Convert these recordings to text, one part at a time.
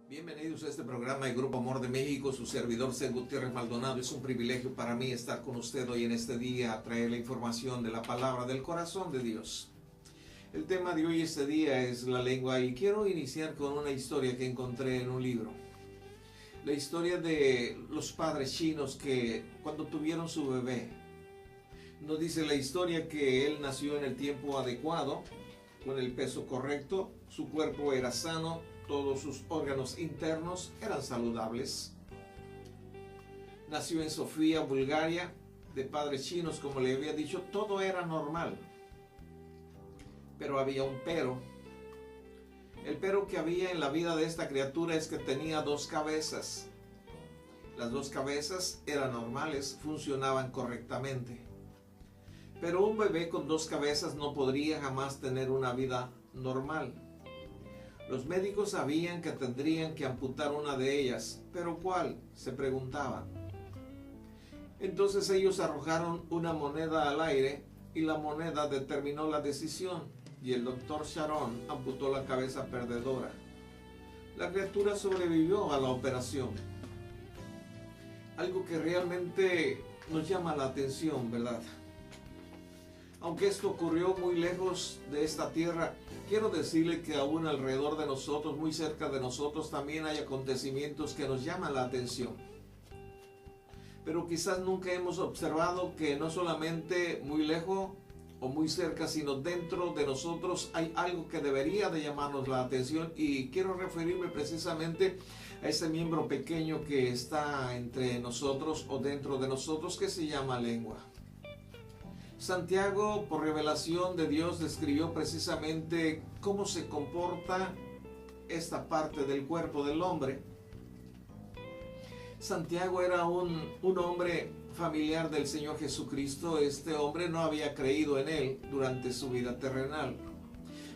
Bienvenidos a este programa de Grupo Amor de México, su servidor C. Gutiérrez Maldonado. Es un privilegio para mí estar con usted hoy en este día a traer la información de la palabra del corazón de Dios. El tema de hoy este día es la lengua y quiero iniciar con una historia que encontré en un libro. La historia de los padres chinos que cuando tuvieron su bebé, nos dice la historia que él nació en el tiempo adecuado, con el peso correcto, su cuerpo era sano, todos sus órganos internos eran saludables. Nació en Sofía, Bulgaria, de padres chinos, como le había dicho, todo era normal. Pero había un pero. El pero que había en la vida de esta criatura es que tenía dos cabezas. Las dos cabezas eran normales, funcionaban correctamente. Pero un bebé con dos cabezas no podría jamás tener una vida normal. Los médicos sabían que tendrían que amputar una de ellas, ¿pero cuál?, se preguntaban. Entonces ellos arrojaron una moneda al aire y la moneda determinó la decisión y el doctor Sharon amputó la cabeza perdedora. La criatura sobrevivió a la operación. Algo que realmente nos llama la atención, ¿verdad? Aunque esto ocurrió muy lejos de esta tierra, quiero decirle que aún alrededor de nosotros, muy cerca de nosotros, también hay acontecimientos que nos llaman la atención. Pero quizás nunca hemos observado que no solamente muy lejos o muy cerca, sino dentro de nosotros hay algo que debería de llamarnos la atención, y quiero referirme precisamente a ese miembro pequeño que está entre nosotros o dentro de nosotros, que se llama lengua. Santiago, por revelación de Dios, describió precisamente cómo se comporta esta parte del cuerpo del hombre. Santiago era un hombre familiar del Señor Jesucristo. Este hombre no había creído en él durante su vida terrenal.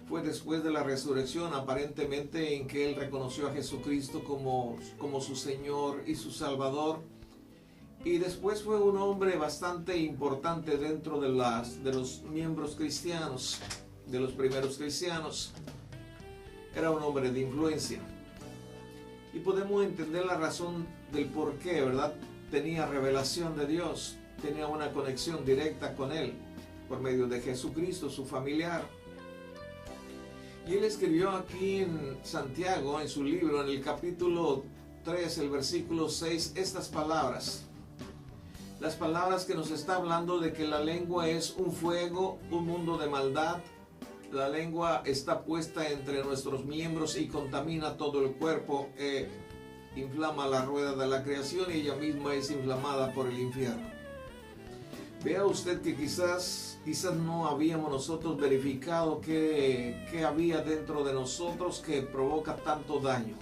Fue después de la resurrección, aparentemente, en que él reconoció a Jesucristo como su Señor y su Salvador. Y después fue un hombre bastante importante dentro de los miembros cristianos, de los primeros cristianos. Era un hombre de influencia. Y podemos entender la razón del por qué, ¿verdad? Tenía revelación de Dios, tenía una conexión directa con Él, por medio de Jesucristo, su familiar. Y él escribió aquí en Santiago, en su libro, en el capítulo 3, el versículo 6, estas palabras. Las palabras que nos está hablando de que la lengua es un fuego, un mundo de maldad. La lengua está puesta entre nuestros miembros y contamina todo el cuerpo, inflama la rueda de la creación y ella misma es inflamada por el infierno. Vea usted que quizás no habíamos nosotros verificado qué había dentro de nosotros que provoca tanto daño.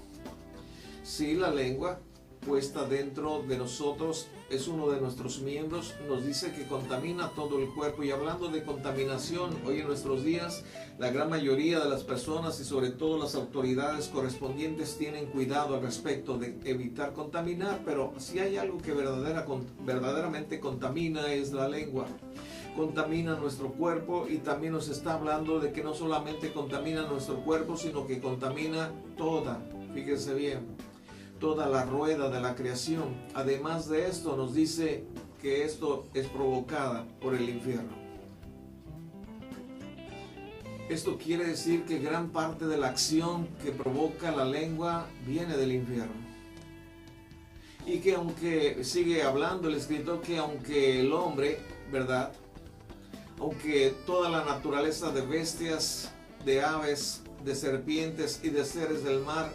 Sí, la lengua puesta dentro de nosotros es uno de nuestros miembros, nos dice que contamina todo el cuerpo. Y hablando de contaminación, hoy en nuestros días la gran mayoría de las personas y sobre todo las autoridades correspondientes tienen cuidado al respecto de evitar contaminar, pero si hay algo que verdaderamente contamina es la lengua. Contamina nuestro cuerpo, y también nos está hablando de que no solamente contamina nuestro cuerpo, sino que contamina fíjense bien, toda la rueda de la creación. Además de esto, nos dice que esto es provocada por el infierno. Esto quiere decir que gran parte de la acción que provoca la lengua viene del infierno. Y que aunque, sigue hablando el escritor, que aunque el hombre, ¿verdad?, aunque toda la naturaleza de bestias, de aves, de serpientes y de seres del mar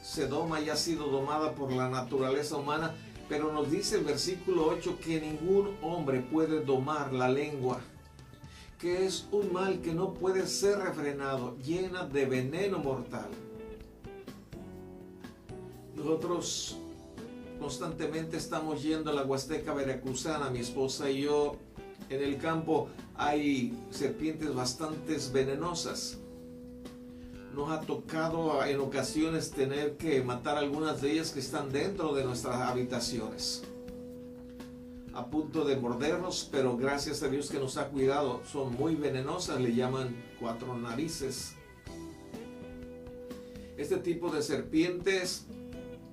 se doma y ha sido domada por la naturaleza humana, pero nos dice el versículo 8 que ningún hombre puede domar la lengua, que es un mal que no puede ser refrenado, llena de veneno mortal. Nosotros constantemente estamos yendo a la Huasteca Veracruzana, mi esposa y yo, En el campo hay serpientes bastante venenosas. Nos ha tocado en ocasiones tener que matar algunas de ellas que están dentro de nuestras habitaciones, a punto de mordernos, pero gracias a Dios que nos ha cuidado. Son muy venenosas, le llaman cuatro narices. Este tipo de serpientes,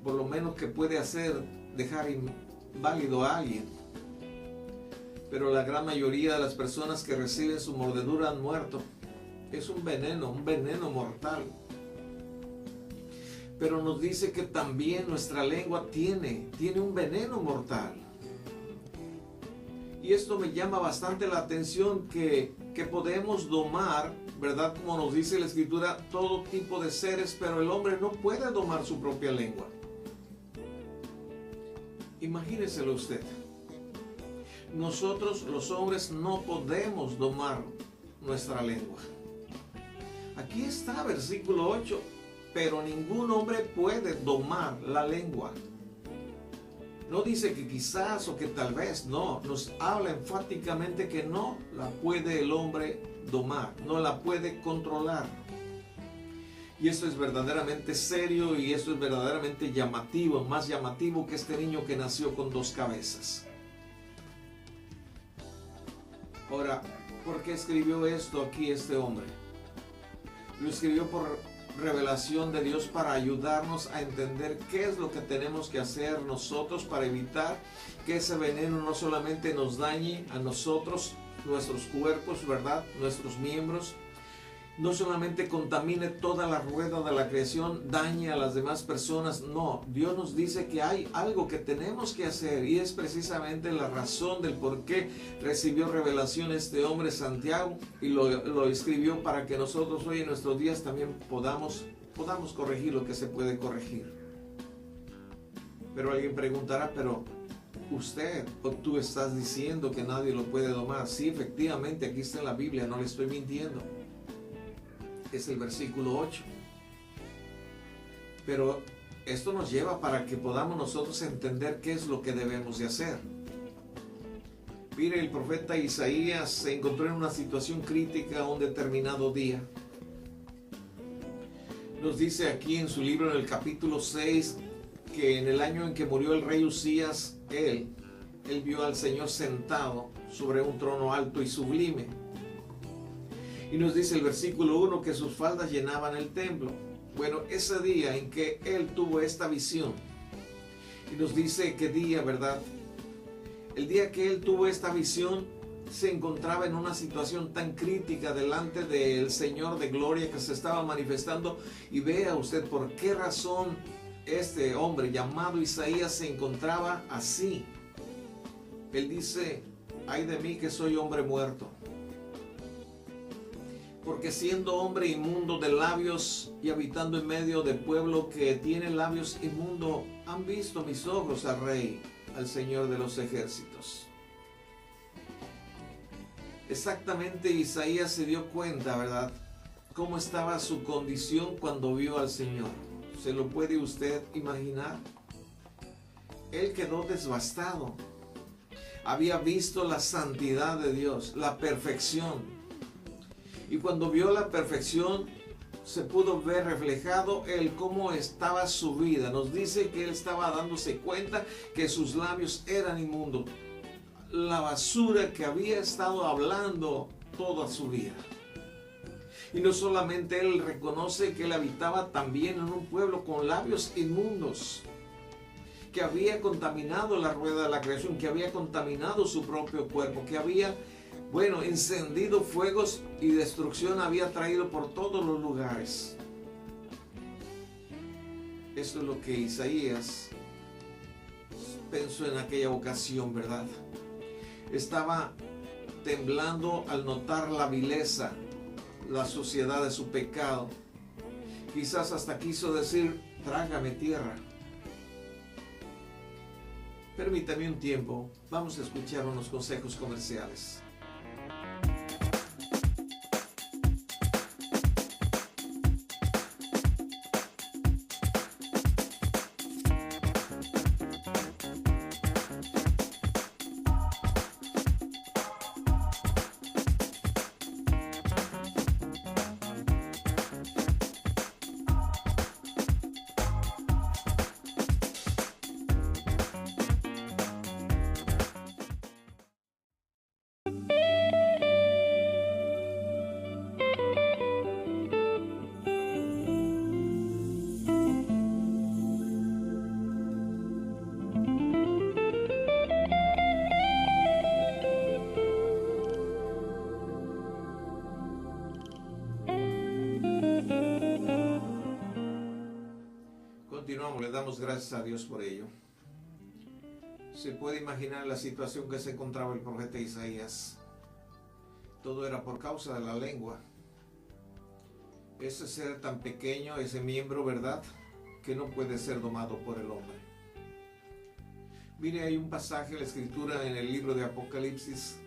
por lo menos que puede hacer, dejar inválido a alguien. Pero la gran mayoría de las personas que reciben su mordedura han muerto. Es un veneno mortal. Pero nos dice que también nuestra lengua tiene un veneno mortal. Y esto me llama bastante la atención, que podemos domar, ¿verdad? Como nos dice la Escritura, todo tipo de seres, pero el hombre no puede domar su propia lengua. Imagíneselo usted. Nosotros los hombres no podemos domar nuestra lengua. Aquí está, versículo 8, pero ningún hombre puede domar la lengua. No dice que quizás o que tal vez, no, nos habla enfáticamente que no la puede el hombre domar, no la puede controlar. Y eso es verdaderamente serio y eso es verdaderamente llamativo, más llamativo que este niño que nació con dos cabezas. Ahora, ¿por qué escribió esto aquí este hombre? Lo escribió por revelación de Dios para ayudarnos a entender qué es lo que tenemos que hacer nosotros para evitar que ese veneno no solamente nos dañe a nosotros, nuestros cuerpos, ¿verdad? Nuestros miembros, no solamente contamine toda la rueda de la creación, dañe a las demás personas. No, Dios nos dice que hay algo que tenemos que hacer y es precisamente la razón del por qué recibió revelación este hombre Santiago y lo escribió para que nosotros hoy en nuestros días también podamos corregir lo que se puede corregir. Pero alguien preguntará, pero usted o tú estás diciendo que nadie lo puede domar. Sí, efectivamente, aquí está en la Biblia, no le estoy mintiendo. Es el versículo 8. Pero esto nos lleva para que podamos nosotros entender qué es lo que debemos de hacer. Mire, el profeta Isaías se encontró en una situación crítica un determinado día. Nos dice aquí en su libro, en el capítulo 6, que en el año en que murió el rey Usías, él vio al Señor sentado sobre un trono alto y sublime. Y nos dice el versículo 1 que sus faldas llenaban el templo. Bueno, ese día en que él tuvo esta visión, y nos dice qué día, ¿verdad? El día que él tuvo esta visión, se encontraba en una situación tan crítica delante del Señor de gloria que se estaba manifestando. Y vea usted por qué razón este hombre llamado Isaías se encontraba así. Él dice, ay de mí que soy hombre muerto. Porque siendo hombre inmundo de labios y habitando en medio de pueblo que tiene labios inmundos, han visto mis ojos al Rey, al Señor de los ejércitos. Exactamente Isaías se dio cuenta, ¿verdad?, cómo estaba su condición cuando vio al Señor. ¿Se lo puede usted imaginar? Él quedó devastado. Había visto la santidad de Dios, la perfección. Y cuando vio la perfección, se pudo ver reflejado el cómo estaba su vida. Nos dice que él estaba dándose cuenta que sus labios eran inmundos. La basura que había estado hablando toda su vida. Y no solamente él reconoce que él habitaba también en un pueblo con labios inmundos, que había contaminado la rueda de la creación, que había contaminado su propio cuerpo, que había, encendido fuegos y destrucción había traído por todos los lugares. Esto es lo que Isaías pensó en aquella ocasión, ¿verdad? Estaba temblando al notar la vileza, la suciedad de su pecado. Quizás hasta quiso decir, trágame tierra. Permítame un tiempo, vamos a escuchar unos consejos comerciales. gracias a Dios por ello. Se puede imaginar la situación que se encontraba el profeta Isaías. Todo era por causa de la lengua. Ese ser tan pequeño, ese miembro, ¿verdad?, que no puede ser domado por el hombre. Mire, hay un pasaje de la Escritura en el libro de Apocalipsis.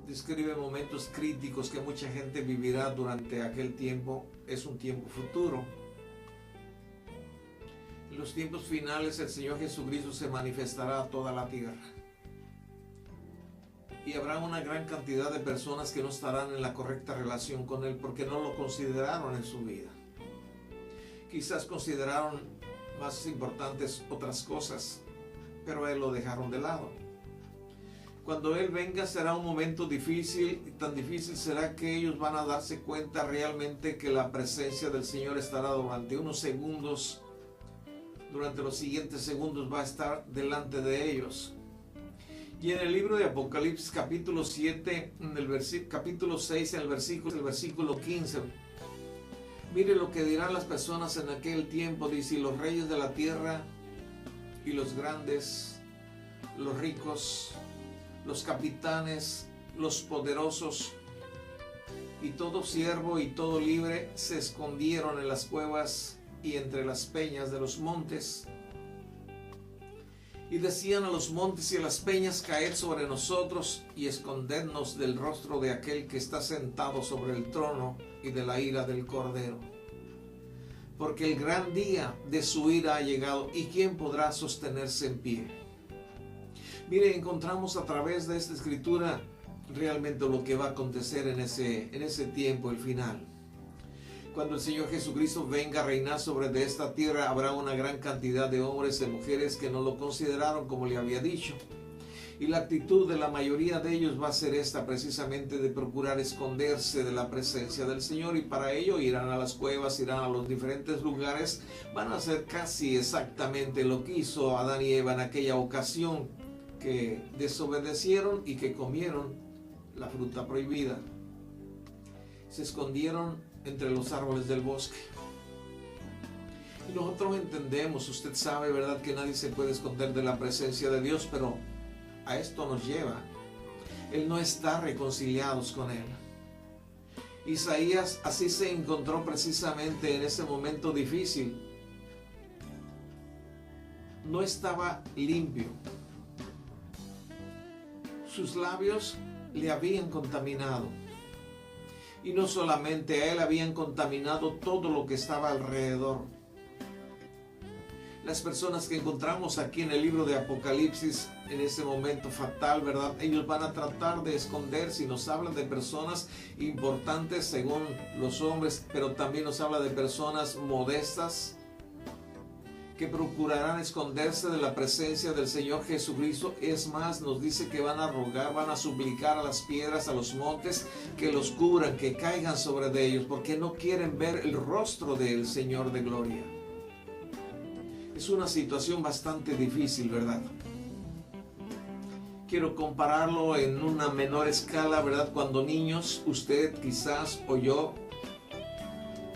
Describe momentos críticos que mucha gente vivirá durante aquel tiempo. Es un tiempo futuro. En los tiempos finales el Señor Jesucristo se manifestará a toda la tierra. Y habrá una gran cantidad de personas que no estarán en la correcta relación con Él porque no lo consideraron en su vida. Quizás consideraron más importantes otras cosas, pero a Él lo dejaron de lado. Cuando Él venga será un momento difícil, y tan difícil será que ellos van a darse cuenta realmente que la presencia del Señor estará durante unos segundos. Durante los siguientes segundos va a estar delante de ellos. Y en el libro de Apocalipsis capítulo 7, en el capítulo 6, en el versículo 15, mire lo que dirán las personas en aquel tiempo. Dice: y los reyes de la tierra, y los grandes, los ricos, los capitanes, los poderosos, y todo siervo y todo libre se escondieron en las cuevas y entre las peñas de los montes. Y decían a los montes y a las peñas: caed sobre nosotros y escondednos del rostro de aquel que está sentado sobre el trono y de la ira del Cordero. Porque el gran día de su ira ha llegado, y ¿quién podrá sostenerse en pie? Mire, encontramos a través de esta escritura realmente lo que va a acontecer en ese tiempo, el final. Cuando el Señor Jesucristo venga a reinar sobre de esta tierra, habrá una gran cantidad de hombres y mujeres que no lo consideraron como le había dicho. Y la actitud de la mayoría de ellos va a ser esta, precisamente de procurar esconderse de la presencia del Señor. Y para ello irán a las cuevas, irán a los diferentes lugares. Van a hacer casi exactamente lo que hizo Adán y Eva en aquella ocasión, que desobedecieron y que comieron la fruta prohibida. Se escondieron entre los árboles del bosque. Y nosotros entendemos, usted sabe, ¿verdad?, que nadie se puede esconder de la presencia de Dios, pero a esto nos lleva el no estar reconciliados con Él. Isaías así se encontró precisamente en ese momento difícil. No estaba limpio. Sus labios le habían contaminado. Y no solamente a él, habían contaminado todo lo que estaba alrededor. Las personas que encontramos aquí en el libro de Apocalipsis, en ese momento fatal, ¿verdad?, ellos van a tratar de esconderse, y nos hablan de personas importantes según los hombres, pero también nos habla de personas modestas que procurarán esconderse de la presencia del Señor Jesucristo. Es más, nos dice que van a rogar, van a suplicar a las piedras, a los montes, que los cubran, que caigan sobre de ellos, porque no quieren ver el rostro del Señor de gloria. Es una situación bastante difícil, ¿verdad? Quiero compararlo en una menor escala, ¿verdad? Cuando niños, usted quizás o yo,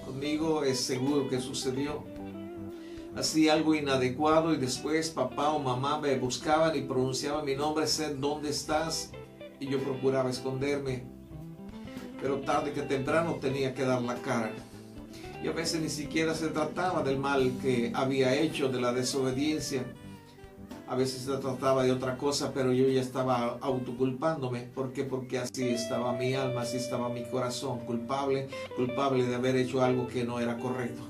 conmigo es seguro que sucedió. Hacía algo inadecuado y después papá o mamá me buscaban y pronunciaban mi nombre: Seth, ¿dónde estás? Y yo procuraba esconderme, pero tarde que temprano tenía que dar la cara. Y a veces ni siquiera se trataba del mal que había hecho, de la desobediencia. A veces se trataba de otra cosa, pero yo ya estaba autoculpándome. ¿Por qué? Porque así estaba mi alma, así estaba mi corazón, culpable de haber hecho algo que no era correcto.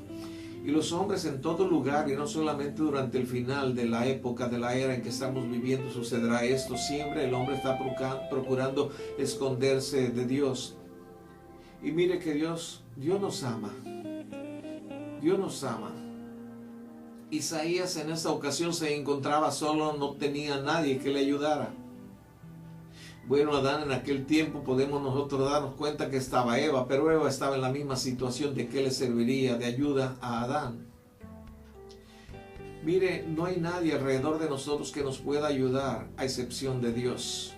Y los hombres en todo lugar, y no solamente durante el final de la época, de la era en que estamos viviendo, sucederá esto. Siempre el hombre está procurando esconderse de Dios. Y mire que Dios nos ama. Dios nos ama. Isaías en esta ocasión se encontraba solo, no tenía nadie que le ayudara. Bueno, Adán en aquel tiempo podemos nosotros darnos cuenta que estaba Eva, pero Eva estaba en la misma situación. ¿De qué le serviría de ayuda a Adán? Mire, no hay nadie alrededor de nosotros que nos pueda ayudar a excepción de Dios.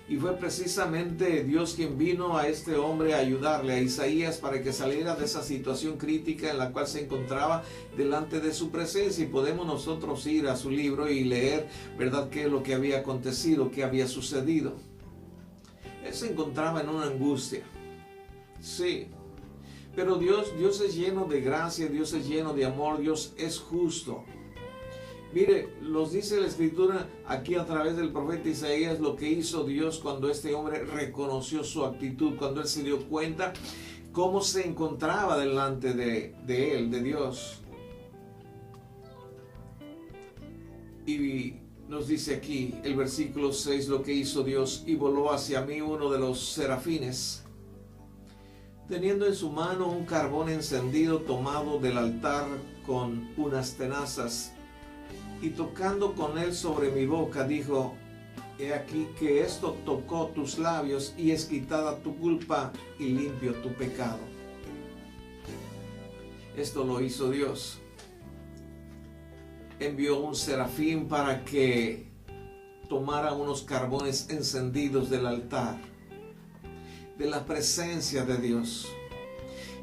Y fue precisamente Dios quien vino a este hombre a ayudarle, a Isaías, para que saliera de esa situación crítica en la cual se encontraba delante de su presencia. Y podemos nosotros ir a su libro y leer, ¿verdad?, qué es lo que había acontecido, qué había sucedido. Él se encontraba en una angustia. Sí. Pero Dios es lleno de gracia, Dios es lleno de amor, Dios es justo. Mire, nos dice la Escritura aquí a través del profeta Isaías lo que hizo Dios cuando este hombre reconoció su actitud, cuando él se dio cuenta cómo se encontraba delante de él, de Dios. Y nos dice aquí el versículo 6 lo que hizo Dios: y voló hacia mí uno de los serafines, teniendo en su mano un carbón encendido tomado del altar con unas tenazas, y tocando con él sobre mi boca, dijo: he aquí que esto tocó tus labios, y es quitada tu culpa y limpio tu pecado. Esto lo hizo Dios. Envió un serafín para que tomara unos carbones encendidos del altar, de la presencia de Dios,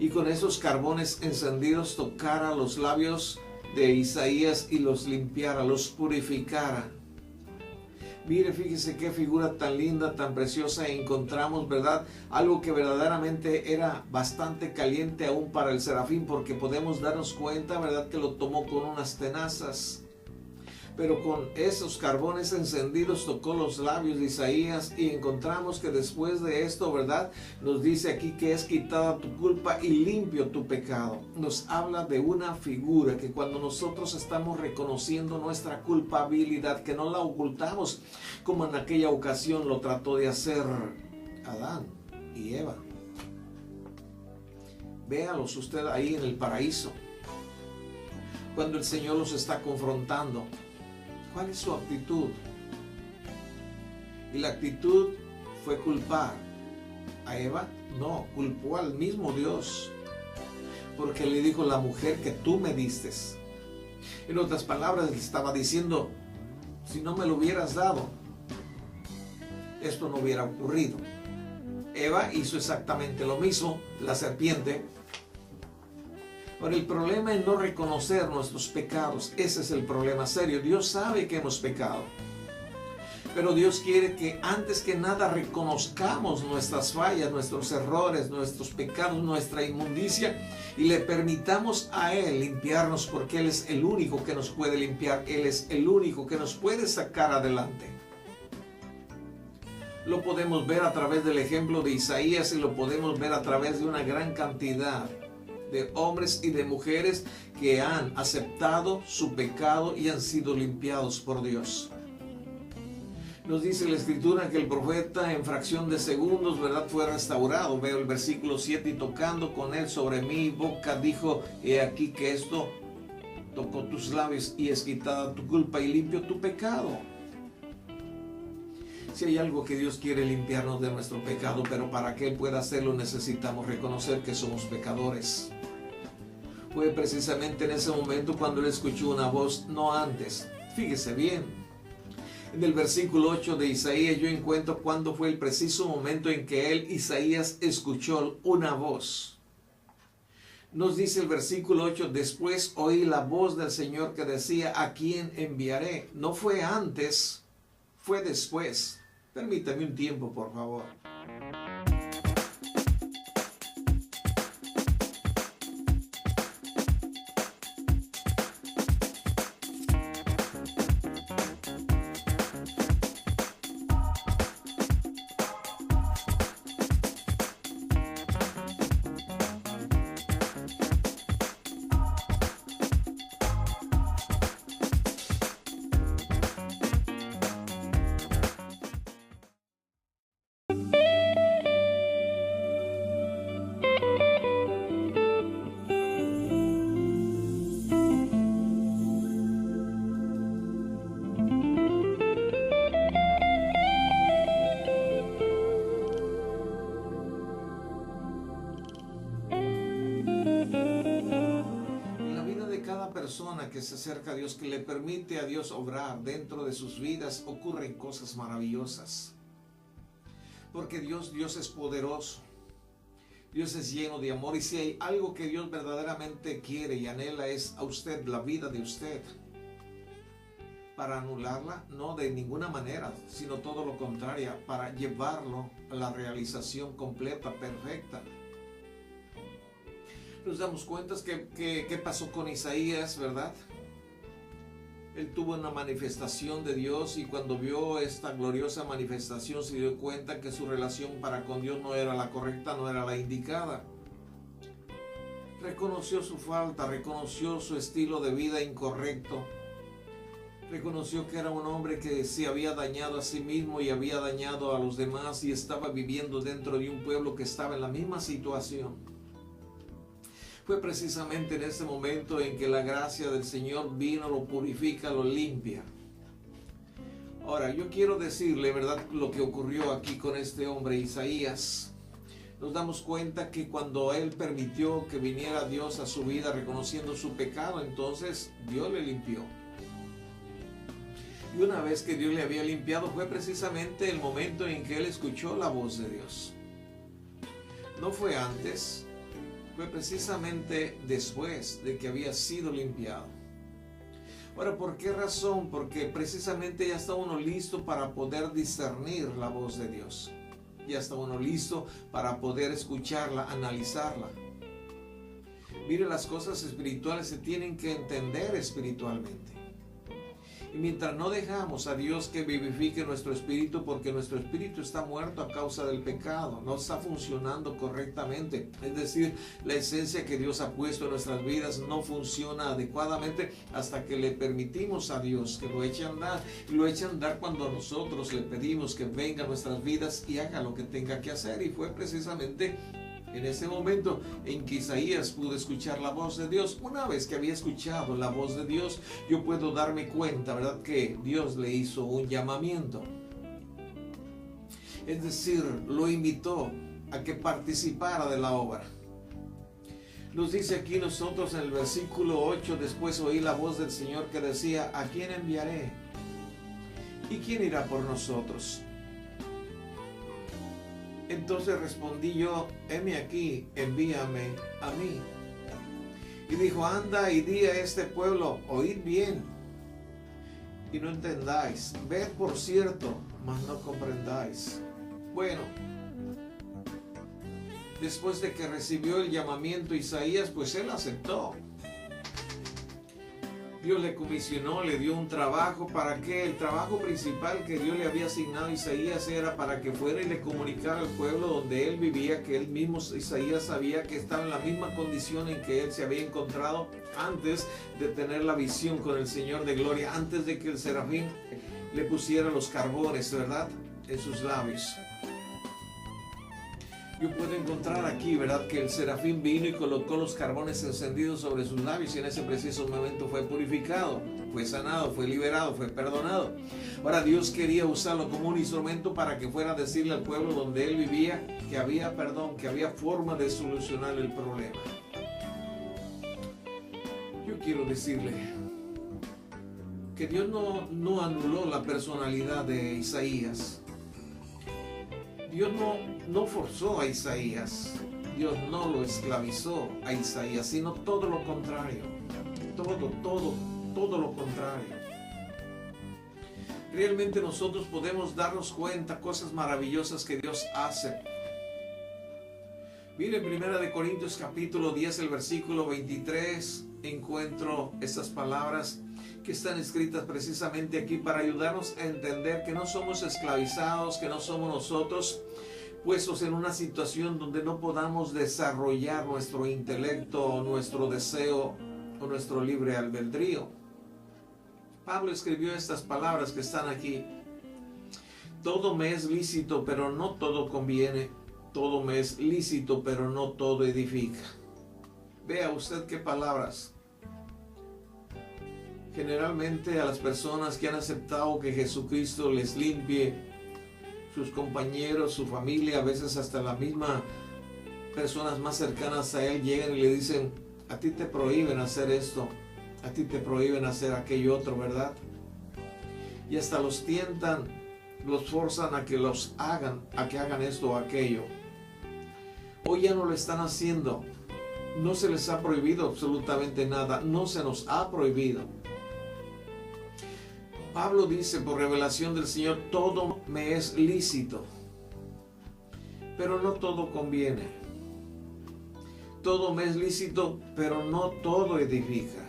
y con esos carbones encendidos tocara los labios de Isaías y los limpiara, los purificara. Mire, fíjese qué figura tan linda, tan preciosa encontramos, ¿verdad? Algo que verdaderamente era bastante caliente aún para el serafín, porque podemos darnos cuenta, ¿verdad?, que lo tomó con unas tenazas. Pero con esos carbones encendidos tocó los labios de Isaías, y encontramos que después de esto, ¿verdad?, nos dice aquí que es quitada tu culpa y limpio tu pecado. Nos habla de una figura que cuando nosotros estamos reconociendo nuestra culpabilidad, que no la ocultamos como en aquella ocasión lo trató de hacer Adán y Eva. Véalos usted ahí en el paraíso, cuando el Señor los está confrontando. ¿Cuál es su actitud? Y la actitud fue culpar a Eva. No, culpó al mismo Dios, porque le dijo: la mujer que tú me diste. En otras palabras, le estaba diciendo: si no me lo hubieras dado, esto no hubiera ocurrido. Eva hizo exactamente lo mismo, la serpiente. Pero el problema es no reconocer nuestros pecados. Ese es el problema serio. Dios sabe que hemos pecado, pero Dios quiere que antes que nada reconozcamos nuestras fallas, nuestros errores, nuestros pecados, nuestra inmundicia, y le permitamos a Él limpiarnos, porque Él es el único que nos puede limpiar. Él es el único que nos puede sacar adelante. Lo podemos ver a través del ejemplo de Isaías, y lo podemos ver a través de una gran cantidad de hombres y de mujeres que han aceptado su pecado y han sido limpiados por Dios. Nos dice la Escritura que el profeta en fracción de segundos, ¿verdad?, fue restaurado. Veo el versículo 7: y tocando con él sobre mi boca, dijo: he aquí que esto tocó tus labios, y es quitada tu culpa y limpio tu pecado. Si hay algo que Dios quiere, limpiarnos de nuestro pecado, pero para que Él pueda hacerlo necesitamos reconocer que somos pecadores. Fue precisamente en ese momento cuando Él escuchó una voz, no antes. Fíjese bien, en el versículo 8 de Isaías yo encuentro cuándo fue el preciso momento en que él, Isaías, escuchó una voz. Nos dice el versículo 8: después oí la voz del Señor que decía: ¿a quién enviaré? No fue antes, fue después. Permítame un tiempo, por favor. Persona que se acerca a Dios, que le permite a Dios obrar dentro de sus vidas, ocurren cosas maravillosas. Porque Dios es poderoso. Dios es lleno de amor. Y si hay algo que Dios verdaderamente quiere y anhela es a usted, la vida de usted. Para anularla, no de ninguna manera, sino todo lo contrario, para llevarlo a la realización completa, perfecta. Nos damos cuenta que pasó con Isaías, ¿verdad? Él tuvo una manifestación de Dios y cuando vio esta gloriosa manifestación se dio cuenta que su relación para con Dios no era la correcta, no era la indicada. Reconoció su falta, reconoció su estilo de vida incorrecto. Reconoció que era un hombre que se había dañado a sí mismo y había dañado a los demás y estaba viviendo dentro de un pueblo que estaba en la misma situación. Fue precisamente en ese momento en que la gracia del Señor vino, lo purifica, lo limpia. Ahora, yo quiero decirle, ¿verdad?, lo que ocurrió aquí con este hombre Isaías. Nos damos cuenta que cuando él permitió que viniera Dios a su vida reconociendo su pecado, entonces Dios le limpió. Y una vez que Dios le había limpiado, fue precisamente el momento en que él escuchó la voz de Dios. No fue antes, fue precisamente después de que había sido limpiado. Ahora, ¿por qué razón? Porque precisamente ya está uno listo para poder discernir la voz de Dios. Ya está uno listo para poder escucharla, analizarla. Mire, las cosas espirituales se tienen que entender espiritualmente. Y mientras no dejamos a Dios que vivifique nuestro espíritu, porque nuestro espíritu está muerto a causa del pecado, no está funcionando correctamente. Es decir, la esencia que Dios ha puesto en nuestras vidas no funciona adecuadamente hasta que le permitimos a Dios que lo eche a andar. Y lo eche a andar cuando nosotros le pedimos que venga a nuestras vidas y haga lo que tenga que hacer. Y fue precisamente en ese momento en que Isaías pudo escuchar la voz de Dios. Una vez que había escuchado la voz de Dios, yo puedo darme cuenta, ¿verdad?, que Dios le hizo un llamamiento. Es decir, lo invitó a que participara de la obra. Nos dice aquí nosotros en el versículo 8, después oí la voz del Señor que decía, ¿a quién enviaré? ¿Y quién irá por nosotros? Entonces respondí yo, heme aquí, envíame a mí. Y dijo, anda y di a este pueblo, oíd bien y no entendáis, ved por cierto, mas no comprendáis. Bueno, después de que recibió el llamamiento Isaías, pues él aceptó. Dios le comisionó, le dio un trabajo. ¿Para qué? El trabajo principal que Dios le había asignado a Isaías era para que fuera y le comunicara al pueblo donde él vivía, que él mismo, Isaías, sabía que estaba en la misma condición en que él se había encontrado antes de tener la visión con el Señor de gloria, antes de que el serafín le pusiera los carbones, ¿verdad?, en sus labios. Yo puedo encontrar aquí, ¿verdad?, que el serafín vino y colocó los carbones encendidos sobre sus labios y en ese preciso momento fue purificado, fue sanado, fue liberado, fue perdonado. Ahora Dios quería usarlo como un instrumento para que fuera a decirle al pueblo donde él vivía que había perdón, que había forma de solucionar el problema. Yo quiero decirle que Dios no anuló la personalidad de Isaías. Dios no forzó a Isaías, Dios no lo esclavizó a Isaías, sino todo lo contrario, todo lo contrario. Realmente nosotros podemos darnos cuenta cosas maravillosas que Dios hace. Mire, en 1 Corintios capítulo 10, el versículo 23, encuentro estas palabras que están escritas precisamente aquí para ayudarnos a entender que no somos esclavizados, que no somos nosotros puestos en una situación donde no podamos desarrollar nuestro intelecto, nuestro deseo o nuestro libre albedrío. Pablo escribió estas palabras que están aquí. Todo me es lícito, pero no todo conviene. Todo me es lícito, pero no todo edifica. Vea usted qué palabras. Generalmente a las personas que han aceptado que Jesucristo les limpie, sus compañeros, su familia, a veces hasta la misma personas más cercanas a Él llegan y le dicen, a ti te prohíben hacer esto, a ti te prohíben hacer aquello otro, ¿verdad? Y hasta los tientan los forzan a que hagan esto o aquello. Hoy ya no lo están haciendo. No se les ha prohibido absolutamente nada. No se nos ha prohibido. Pablo dice por revelación del Señor, todo me es lícito, pero no todo conviene. Todo me es lícito, pero no todo edifica.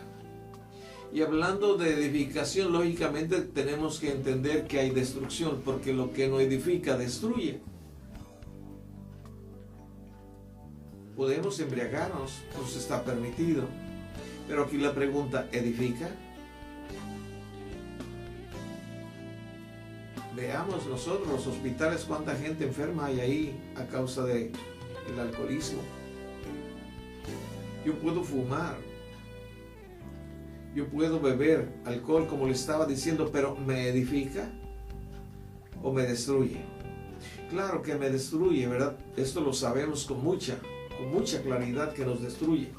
Y hablando de edificación, lógicamente tenemos que entender que hay destrucción, porque lo que no edifica destruye. Podemos embriagarnos, nos está permitido. Pero aquí la pregunta, ¿edifica? Veamos nosotros los hospitales, cuánta gente enferma hay ahí a causa del alcoholismo. Yo puedo fumar, yo puedo beber alcohol, como le estaba diciendo, pero ¿me edifica o me destruye? Claro que me destruye, ¿verdad? Esto lo sabemos con mucha claridad que nos destruye.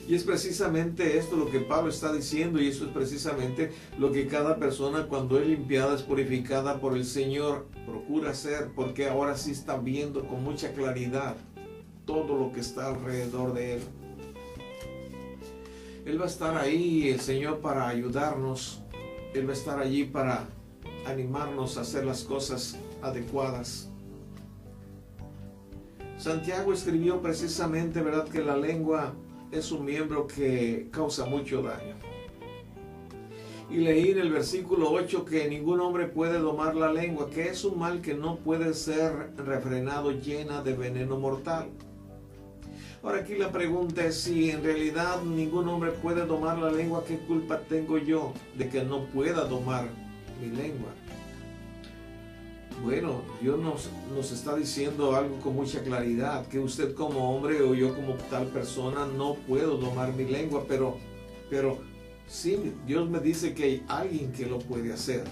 Y es precisamente esto lo que Pablo está diciendo, y eso es precisamente lo que cada persona, cuando es limpiada, es purificada por el Señor, procura hacer, porque ahora sí está viendo con mucha claridad todo lo que está alrededor de él. Él va a estar ahí, el Señor, para ayudarnos. Él va a estar allí para animarnos a hacer las cosas adecuadas. Santiago escribió precisamente, ¿verdad?, que la lengua es un miembro que causa mucho daño. Y leí en el versículo 8 que ningún hombre puede domar la lengua, que es un mal que no puede ser refrenado, llena de veneno mortal. Ahora aquí la pregunta es, si en realidad ningún hombre puede domar la lengua, ¿qué culpa tengo yo de que no pueda domar mi lengua? Bueno, Dios nos está diciendo algo con mucha claridad, que usted como hombre o yo como tal persona no puedo domar mi lengua, pero sí, Dios me dice que hay alguien que lo puede hacer.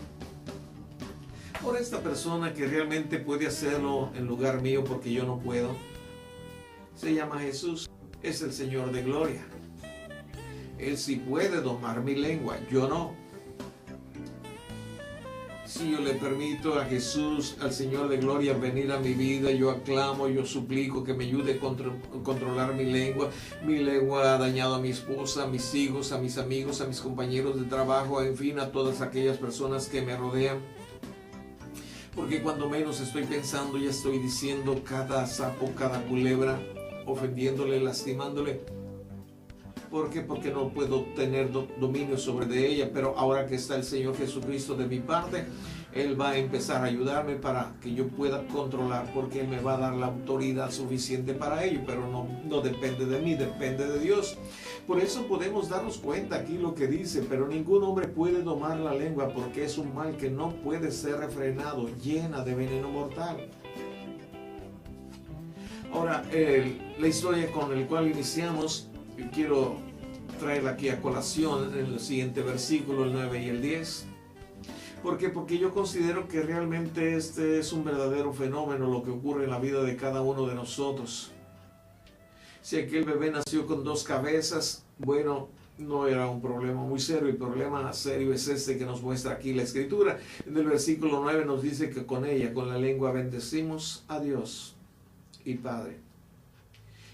Ahora esta persona que realmente puede hacerlo en lugar mío porque yo no puedo, se llama Jesús, es el Señor de gloria. Él sí puede domar mi lengua, yo no. Si yo le permito a Jesús, al Señor de gloria, venir a mi vida, yo aclamo, yo suplico que me ayude a controlar mi lengua. Mi lengua ha dañado a mi esposa, a mis hijos, a mis amigos, a mis compañeros de trabajo, en fin, a todas aquellas personas que me rodean. Porque cuando menos estoy pensando, ya estoy diciendo cada sapo, cada culebra, ofendiéndole, lastimándole. ¿Por qué? Porque no puedo tener dominio sobre de ella, pero ahora que está el Señor Jesucristo de mi parte, Él va a empezar a ayudarme para que yo pueda controlar, porque Él me va a dar la autoridad suficiente para ello, pero no depende de mí, depende de Dios. Por eso podemos darnos cuenta aquí lo que dice, pero ningún hombre puede domar la lengua, porque es un mal que no puede ser refrenado, llena de veneno mortal. Ahora, la historia con la cual iniciamos, quiero traer aquí a colación en el siguiente versículo, el 9 y el 10. ¿Por qué? Porque yo considero que realmente este es un verdadero fenómeno lo que ocurre en la vida de cada uno de nosotros. Si aquel bebé nació con dos cabezas, bueno, no era un problema muy serio. El problema serio es este que nos muestra aquí la Escritura. En el versículo 9 nos dice que con ella, con la lengua, bendecimos a Dios y Padre.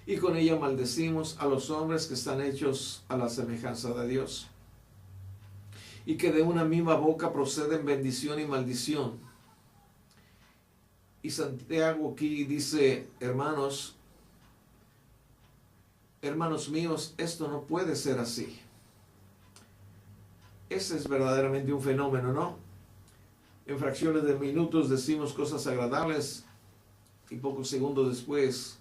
Y con ella maldecimos a los hombres que están hechos a la semejanza de Dios. Y que de una misma boca proceden bendición y maldición. Y Santiago aquí dice, hermanos míos, esto no puede ser así. Ese es verdaderamente un fenómeno, ¿no? En fracciones de minutos decimos cosas agradables y pocos segundos después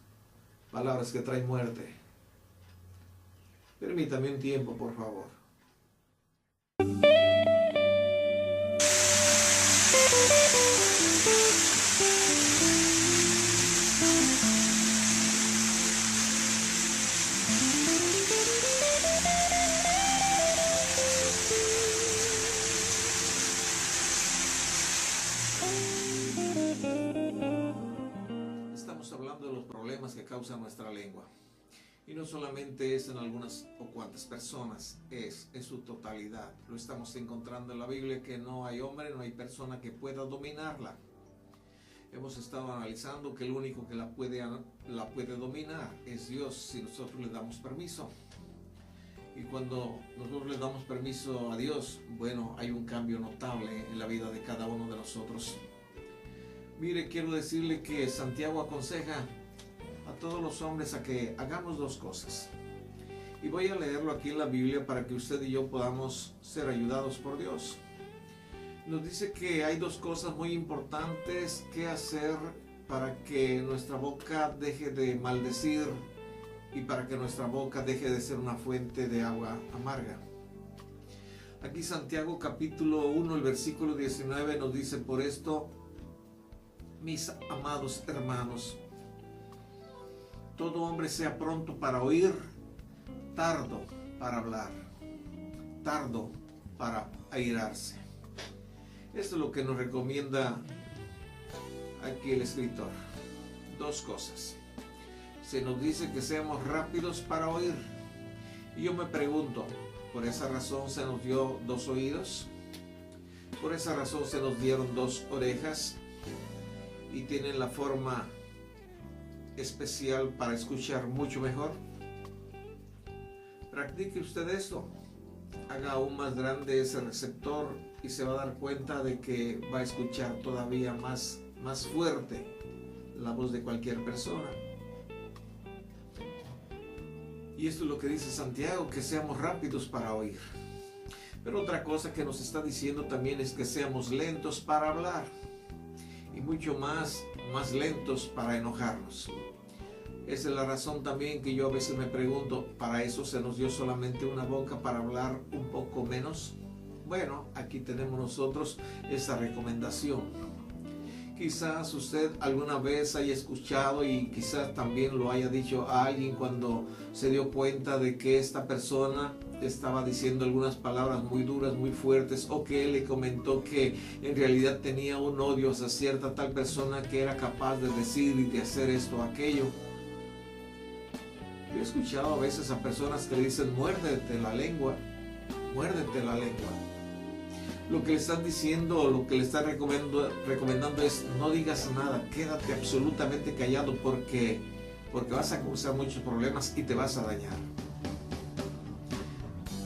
palabras que traen muerte. Permítame un tiempo, por favor. Estamos hablando de los problemas que causa nuestra lengua. Y no solamente es en algunas o cuantas personas, es en su totalidad. Lo estamos encontrando en la Biblia, que no hay hombre, no hay persona que pueda dominarla. Hemos estado analizando que el único que la puede dominar es Dios, si nosotros le damos permiso. Y cuando nosotros le damos permiso a Dios, bueno, hay un cambio notable en la vida de cada uno de nosotros. Mire, quiero decirle que Santiago aconseja a todos los hombres a que hagamos dos cosas. Y voy a leerlo aquí en la Biblia para que usted y yo podamos ser ayudados por Dios. Nos dice que hay dos cosas muy importantes que hacer para que nuestra boca deje de maldecir y para que nuestra boca deje de ser una fuente de agua amarga. Aquí Santiago capítulo 1, el versículo 19 nos dice: por esto, mis amados hermanos, todo hombre sea pronto para oír, tardo para hablar, tardo para airarse. Esto es lo que nos recomienda aquí el escritor. Dos cosas. Se nos dice que seamos rápidos para oír. Y yo me pregunto, ¿por esa razón se nos dio dos oídos? ¿Por esa razón se nos dieron dos orejas? Y tienen la forma especial para escuchar mucho mejor. Practique usted esto. Haga aún más grande ese receptor y se va a dar cuenta de que va a escuchar todavía más fuerte la voz de cualquier persona. Y esto es lo que dice Santiago, que seamos rápidos para oír. Pero otra cosa que nos está diciendo también es que seamos lentos para hablar y mucho más lentos para enojarnos. Esa es la razón también que yo a veces me pregunto, ¿para eso se nos dio solamente una boca para hablar un poco menos? Bueno, aquí tenemos nosotros esa recomendación. Quizás usted alguna vez haya escuchado y quizás también lo haya dicho a alguien cuando se dio cuenta de que esta persona estaba diciendo algunas palabras muy duras, muy fuertes, o que él le comentó que en realidad tenía un odio hacia cierta tal persona que era capaz de decir y de hacer esto o aquello. Yo he escuchado a veces a personas que le dicen: muérdete la lengua, muérdete la lengua. Lo que le están diciendo, lo que le están recomendando es: no digas nada, quédate absolutamente callado porque vas a causar muchos problemas y te vas a dañar.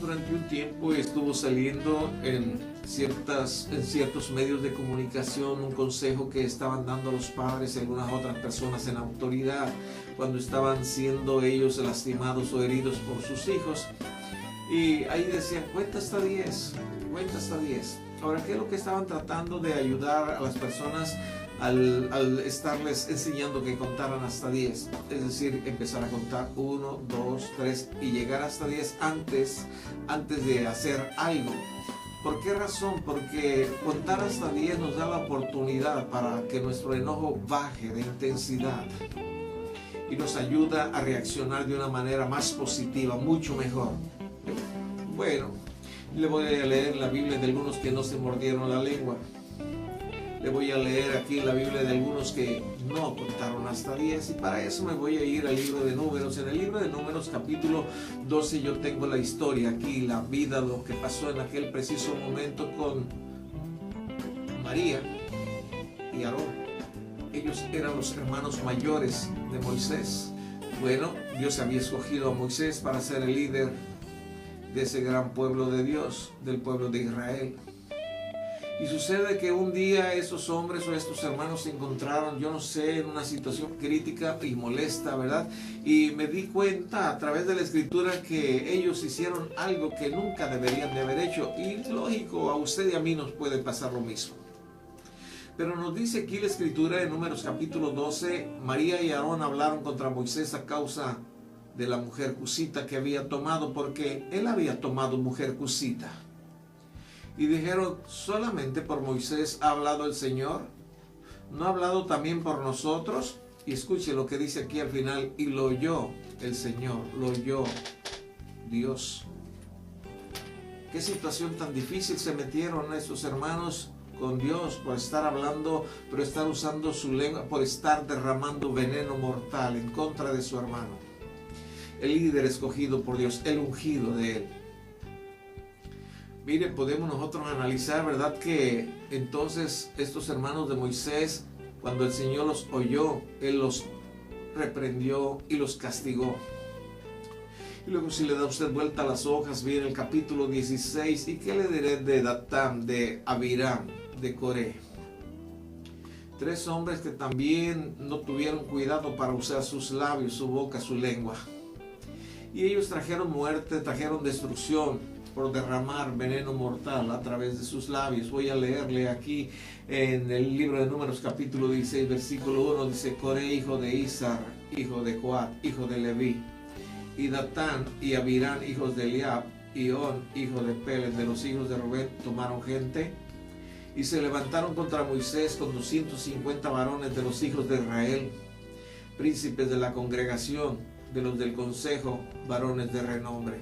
Durante un tiempo estuvo saliendo en ciertos medios de comunicación un consejo que estaban dando los padres y algunas otras personas en autoridad cuando estaban siendo ellos lastimados o heridos por sus hijos. Y ahí decían: cuenta hasta 10, cuenta hasta 10. Ahora, ¿qué es lo que estaban tratando de ayudar a las personas al estarles enseñando que contaran hasta 10? Es decir, empezar a contar 1, 2, 3 y llegar hasta 10 antes de hacer algo. ¿Por qué razón? Porque contar hasta 10 nos da la oportunidad para que nuestro enojo baje de intensidad y nos ayuda a reaccionar de una manera más positiva, mucho mejor. Bueno, le voy a leer la Biblia de algunos que no se mordieron la lengua. Le voy a leer aquí la Biblia de algunos que no contaron hasta 10, y para eso me voy a ir al libro de Números. En el libro de Números capítulo 12 yo tengo la historia aquí, la vida, lo que pasó en aquel preciso momento con María y Aarón. Ellos eran los hermanos mayores de Moisés. Bueno, Dios había escogido a Moisés para ser el líder de ese gran pueblo de Dios, del pueblo de Israel. Y sucede que un día esos hombres o estos hermanos se encontraron, yo no sé, en una situación crítica y molesta, ¿verdad? Y me di cuenta a través de la escritura que ellos hicieron algo que nunca deberían de haber hecho. Y lógico, a usted y a mí nos puede pasar lo mismo. Pero nos dice aquí la escritura en Números capítulo 12, María y Aarón hablaron contra Moisés a causa de la mujer cusita que había tomado, porque él había tomado mujer cusita. Y dijeron: solamente por Moisés ha hablado el Señor, ¿no ha hablado también por nosotros? Y escuche lo que dice aquí al final: y lo oyó el Señor, lo oyó Dios. Qué situación tan difícil se metieron estos hermanos con Dios por estar hablando, por estar usando su lengua, por estar derramando veneno mortal en contra de su hermano. el líder escogido por Dios, el ungido de Él. Mire, podemos nosotros analizar, ¿verdad? Que entonces estos hermanos de Moisés, cuando el Señor los oyó, Él los reprendió y los castigó. Y luego si le da usted vuelta a las hojas, viene el capítulo 16. ¿Y qué le diré de Datán, de Abiram, de Coré? 3 hombres que también no tuvieron cuidado para usar sus labios, su boca, su lengua. Y ellos trajeron muerte, trajeron destrucción por derramar veneno mortal a través de sus labios. Voy a leerle aquí en el libro de Números capítulo 16 versículo 1. Dice: Coré, hijo de Izar, hijo de Coat, hijo de Leví, y Datán y Abiram, hijos de Eliab, y On, hijo de Pelet, de los hijos de Rubén, tomaron gente y se levantaron contra Moisés con 250 varones de los hijos de Israel, príncipes de la congregación, de los del consejo, varones de renombre.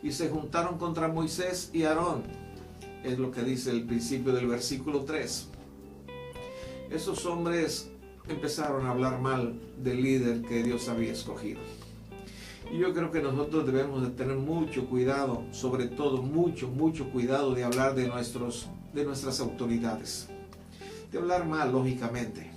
Y se juntaron contra Moisés y Aarón. Es lo que dice el principio del versículo 3. Esos hombres empezaron a hablar mal del líder que Dios había escogido. Y yo creo que nosotros debemos de tener mucho cuidado, sobre todo mucho cuidado de hablar de nuestras autoridades. De hablar mal, lógicamente.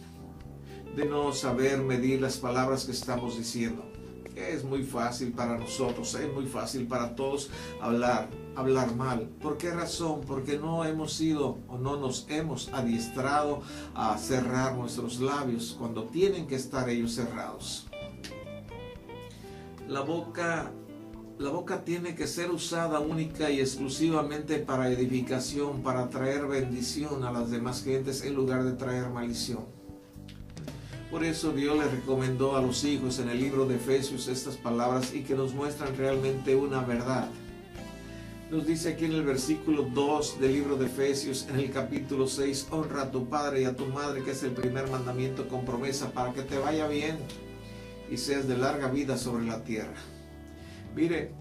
De no saber medir las palabras que estamos diciendo. Es muy fácil para nosotros, es muy fácil para todos hablar mal. ¿Por qué razón? Porque no hemos sido o no nos hemos adiestrado a cerrar nuestros labios cuando tienen que estar ellos cerrados. La boca tiene que ser usada única y exclusivamente para edificación, para traer bendición a las demás gentes en lugar de traer maldición. Por eso Dios le recomendó a los hijos en el libro de Efesios estas palabras y que nos muestran realmente una verdad. Nos dice aquí en el versículo 2 del libro de Efesios, en el capítulo 6, honra a tu padre y a tu madre, que es el primer mandamiento con promesa para que te vaya bien y seas de larga vida sobre la tierra. Mire,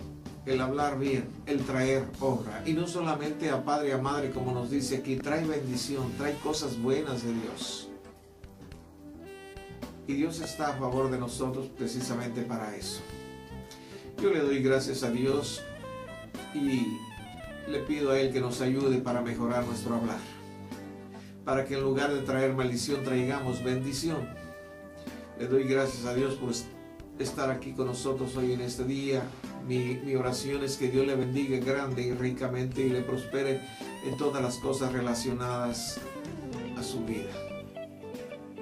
el hablar bien, el traer honra, y no solamente a padre y a madre como nos dice aquí, trae bendición, trae cosas buenas de Dios. Y Dios está a favor de nosotros precisamente para eso. Yo le doy gracias a Dios y le pido a Él que nos ayude para mejorar nuestro hablar, para que en lugar de traer maldición traigamos bendición. Le doy gracias a Dios por estar aquí con nosotros hoy en este día. Mi oración es que Dios le bendiga grande y ricamente y le prospere en todas las cosas relacionadas a su vida,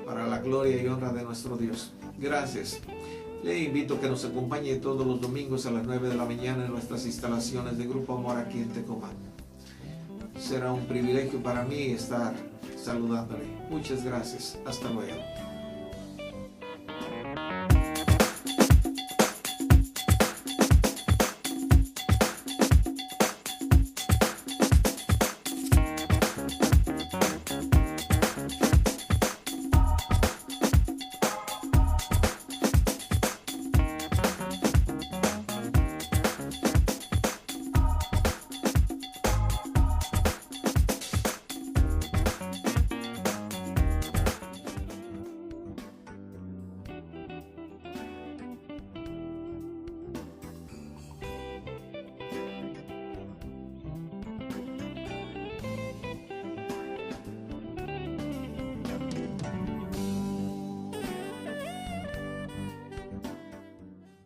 para la gloria y honra de nuestro Dios. Gracias. Le invito a que nos acompañe todos los domingos a las 9 de la mañana en nuestras instalaciones de Grupo Amor aquí en Tecomán. Será un privilegio para mí estar saludándole. Muchas gracias. Hasta luego.